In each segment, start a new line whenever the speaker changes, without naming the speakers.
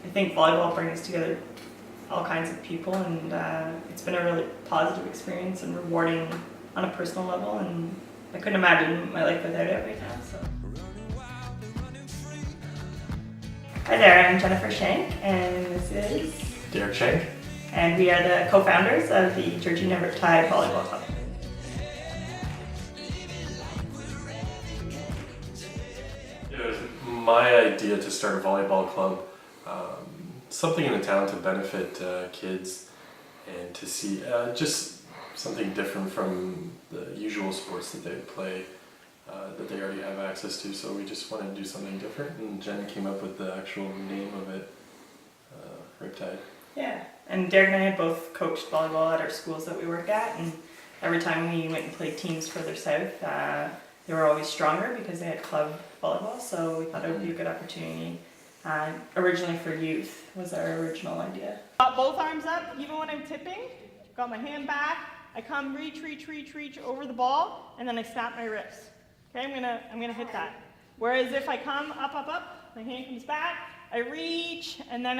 I think volleyball brings together all kinds of people, and it's been a really positive experience and rewarding on a personal level, and I couldn't imagine my life without it right now. So. Hi there, I'm Jennifer Shank, and this is
Derek Shank.
And we are the co-founders of the Georgina Riptide Volleyball Club.
It was my idea to start a volleyball club, something in the town to benefit kids and to see just something different from the usual sports that they play that they already have access to. So we just wanted to do something different, and Jen came up with the actual name of it, Riptide.
Yeah, and Derek and I had both coached volleyball at our schools that we work at, and every time we went and played teams further south, they were always stronger because they had club volleyball, so we thought it would be a good opportunity. Originally for youth was our original idea.
Got both arms up, even when I'm tipping, got my hand back, I come reach over the ball, and then I snap my wrist. Okay, I'm gonna hit that. Whereas if I come up, my hand comes back, I reach, and then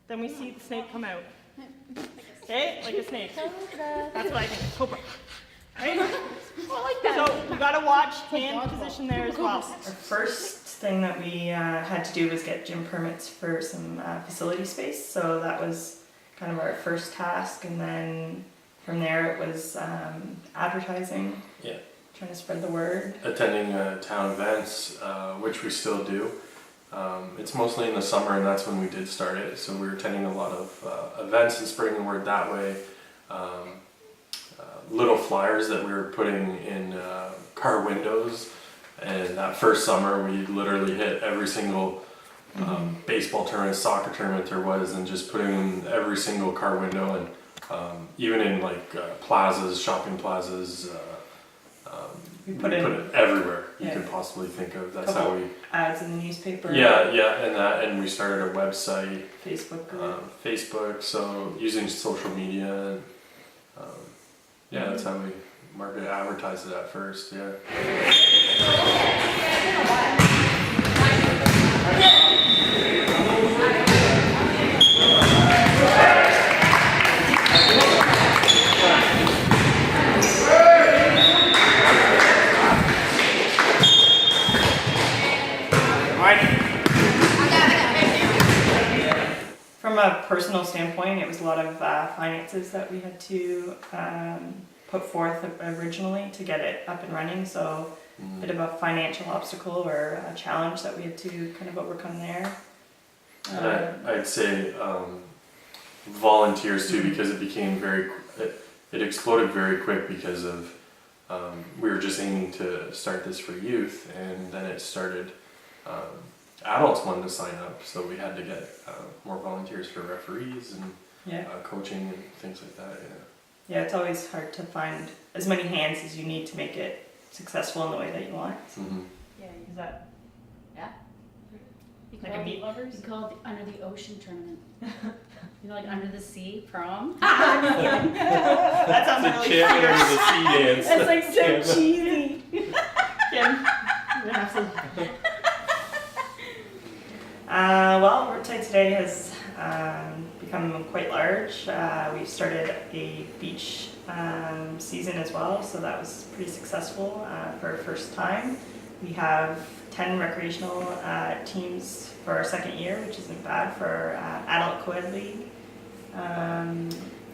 then we see the snake come out. Okay, like a snake. That's what I think, cobra. Right? Well, like that. So you gotta watch hand position there as well.
Our first thing that we had to do was get gym permits for some facility space, so that was kind of our first task, and then from there it was advertising, trying to spread the word. Attending
Town events, which we still do. It's mostly in the summer, and that's when we did start it, so we were attending a lot of events and spreading the word that way. Little flyers that we were putting in car windows, and that first summer we literally hit every single baseball tournament, soccer tournament there was, and just putting in every single car window, and even in like plazas, shopping plazas, we put it everywhere you could possibly think of. That's how we
ads in the newspaper.
And we started a website,
Facebook,
so using social media. That's how we advertised it at first.
From a personal standpoint, it was a lot of finances that we had to put forth originally to get it up and running, so a bit of a financial obstacle or a challenge that we had to kind of overcome there.
I'd say volunteers too, because it became it exploded very quick because of we were just aiming to start this for youth, and then it started adults wanted to sign up, so we had to get more volunteers for referees and coaching and things like that.
Yeah, it's always hard to find as many hands as you need to make it successful in the way that you want.
Yeah,
Is that
you
like
call
a meat lovers?
You call it the Under the Ocean tournament. You know, like Under the Sea prom.
That sounds really fun.
Under the Sea dance.
That's like so cheesy.
Kim, you have some. Well, Riptide today has become quite large. We started a beach season as well, so that was pretty successful for our first time. We have 10 recreational teams for our second year, which isn't bad for our adult co-ed league.
We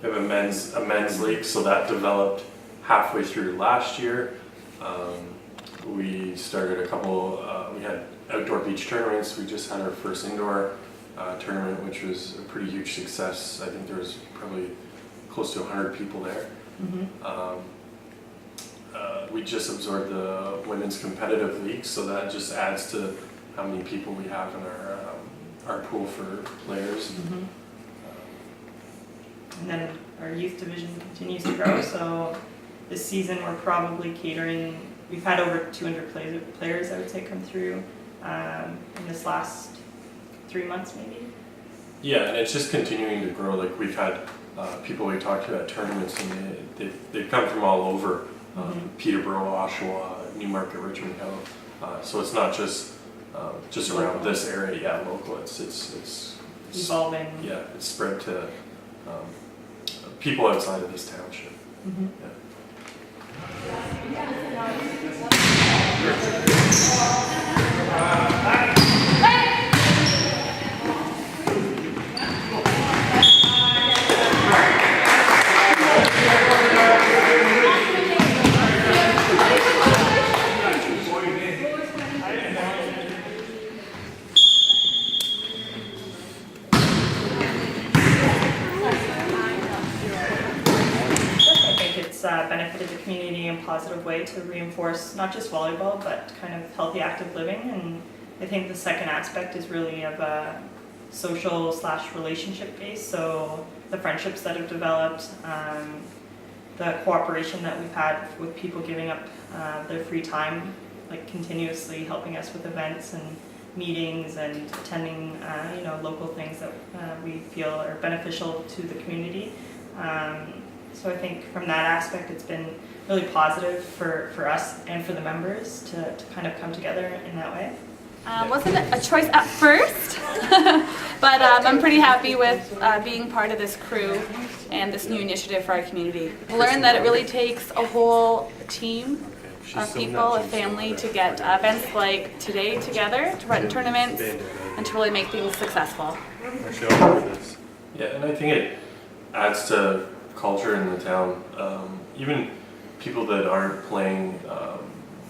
have a men's league, so that developed halfway through last year. We started a couple, we had outdoor beach tournaments. We just had our first indoor tournament, which was a pretty huge success. I think there was probably close to 100 people there. We just absorbed the women's competitive league, so that just adds to how many people we have in our pool for players.
And then our youth division continues to grow, so this season we're probably catering, we've had over 200 players I would say come through in this last 3 months maybe.
Yeah, and it's just continuing to grow. Like we've had people we talked to at tournaments, and they've come from all over, Peterborough, Oshawa, Newmarket, Richmond Hill. So it's not just just around this area, yeah, local. It's
Evolving.
yeah, it's spread to people outside of this township.
Mm-hmm.
Yeah.
I think it's benefited the community in a positive way to reinforce not just volleyball, but kind of healthy, active living. And I think the second aspect is really of a social/relationship base. So the friendships that have developed, the cooperation that we've had with people giving up their free time, like continuously helping us with events and meetings and attending, local things that we feel are beneficial to the community. So I think from that aspect, it's been really positive for us and for the members to kind of come together in that way.
Wasn't a choice at first, but I'm pretty happy with being part of this crew and this new initiative for our community. Learned that it really takes a whole team of people, a family, to get events like today together, to run tournaments, and to really make things successful.
Yeah, and I think it adds to culture in the town. Even people that aren't playing,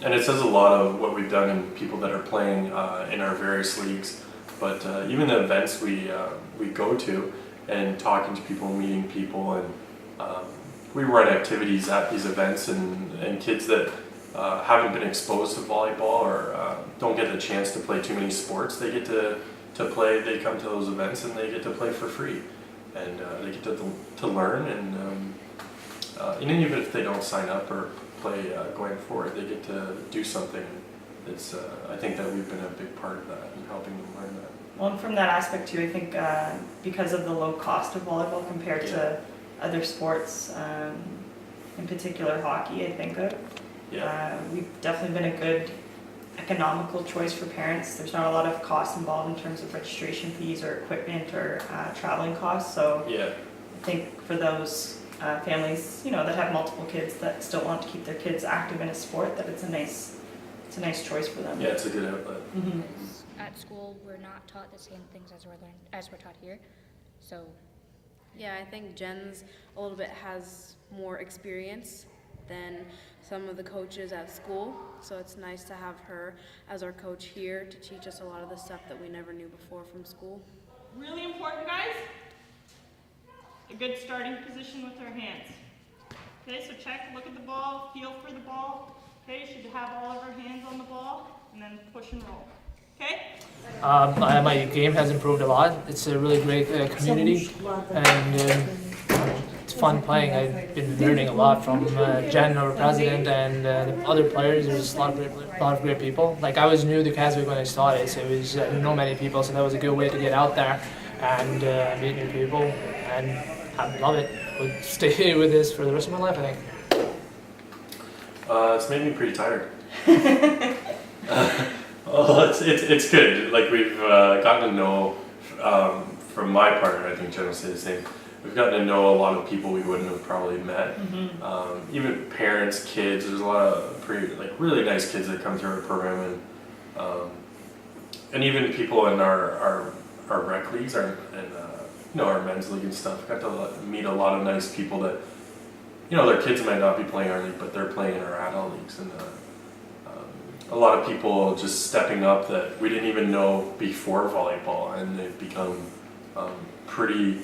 and it says a lot of what we've done in people that are playing in our various leagues. But even the events we go to and talking to people, meeting people, and we run activities at these events, and kids that haven't been exposed to volleyball or don't get the chance to play too many sports, they get to play. They come to those events and they get to play for free. And they get to learn, and even if they don't sign up or play going forward, they get to do something. It's I think that we've been a big part of that and helping them learn that.
Well, and from that aspect too, I think because of the low cost of volleyball compared to other sports, in particular hockey, I think of, we've definitely been a good economical choice for parents. There's not a lot of costs involved in terms of registration fees or equipment or traveling costs. So I think for those families, that have multiple kids that still want to keep their kids active in a sport, that it's a nice choice for them.
Yeah, it's a good outlet.
Mm-hmm.
At school, we're not taught the same things as we're taught here. So,
yeah, I think Jen's a little bit has more experience than some of the coaches at school, so it's nice to have her as our coach here to teach us a lot of the stuff that we never knew before from school.
Really important, guys. A good starting position with our hands. Okay, so check, look at the ball, feel for the ball. Okay, you should have all of our hands on the ball, and then push and roll. Okay?
My game has improved a lot. It's a really great community, and it's fun playing. I've been learning a lot from Jen, our president, and the other players. There's a lot of great people. Like, I was new to Keswick when I started, so it was not many people, so that was a good way to get out there and meet new people. And I love it. Would stay with this for the rest of my life, I think.
It's made me pretty tired. Well, it's good. Like, we've gotten to know, from my part, and I think Jen will say the same, we've gotten to know a lot of people we wouldn't have probably met.
Mm-hmm.
Even parents, kids, there's a lot of really nice kids that come through our program, and even people in our rec leagues, our men's league and stuff. Got to meet a lot of nice people that, their kids might not be playing our league, but they're playing in our adult leagues, and a lot of people just stepping up that we didn't even know before volleyball, and they've become pretty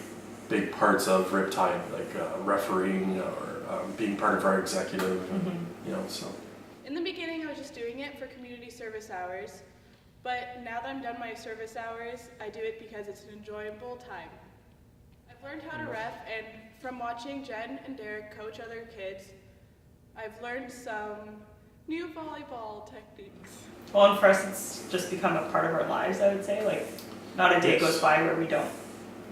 big parts of Riptide, like refereeing or being part of our executive, so.
In the beginning, I was just doing it for community service hours, but now that I'm done my service hours, I do it because it's an enjoyable time. I've learned how to ref, and from watching Jen and Derek coach other kids, I've learned some new volleyball techniques.
Well, and for us, it's just become a part of our lives, I would say. Like, not a day goes by where we don't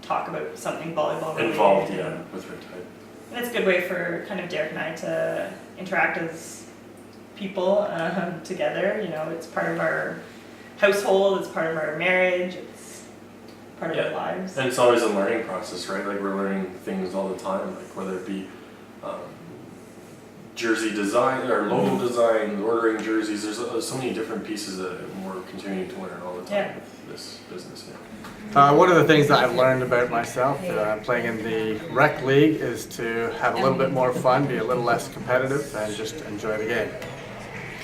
talk about something volleyball related.
Involved, with Riptide.
And it's a good way for kind of Derek and I to interact as people together. It's part of our household, it's part of our marriage, it's part of our lives.
And it's always a learning process, right? Like we're learning things all the time, like whether it be jersey design or logo design, ordering jerseys. There's so many different pieces that we're continuing to learn all the time with this business.
One of the things that I've learned about myself playing in the rec league is to have a little bit more fun, be a little less competitive, and just enjoy the game.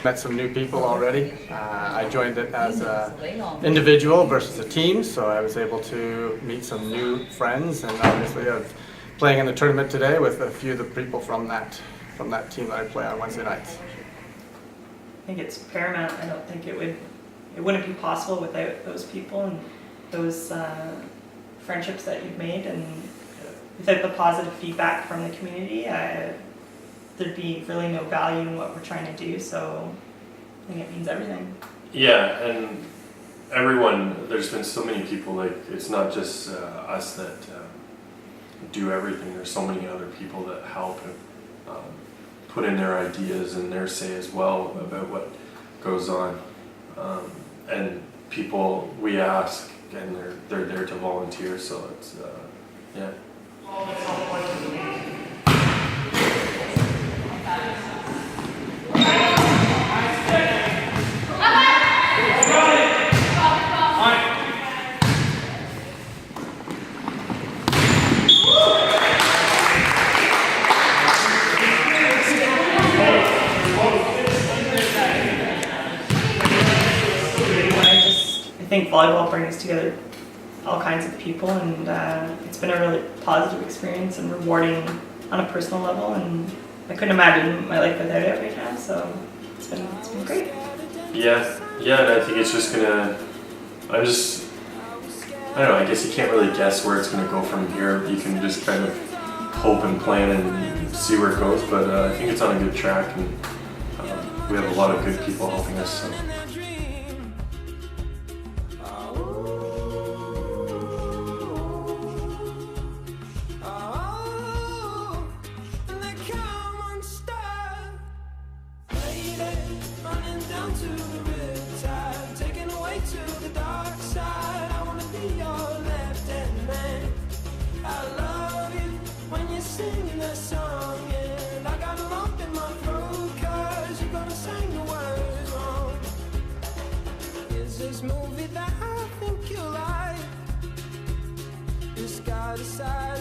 Met some new people already. I joined it as an individual versus a team, so I was able to meet some new friends, and obviously I'm playing in the tournament today with a few of the people from that team that I play on Wednesday nights.
I think it's paramount. I don't think it wouldn't be possible without those people and those friendships that you've made, and without the positive feedback from the community, there'd be really no value in what we're trying to do. So I think it means everything.
Yeah, and everyone, there's been so many people, like it's not just us that do everything. There's so many other people that help and put in their ideas and their say as well about what goes on. And people we ask, and they're there to volunteer, so it's yeah.
I think volleyball brings together all kinds of people, and it's been a really positive experience and rewarding on a personal level, and I couldn't imagine my life without it right now, so it's been great.
Yeah, and I think it's just gonna, I don't know, I guess you can't really guess where it's gonna go from here. You can just kind of hope and plan and see where it goes, but I think it's on a good track, and we have a lot of good people helping us. So.
Running down to the Riptide, taken away to the dark side. I wanna be your left-hand man. I love you when you're singing that song, and I got a lump in my throat 'cause you're gonna sing the words wrong. Is this movie that I think you like? Just gotta decide.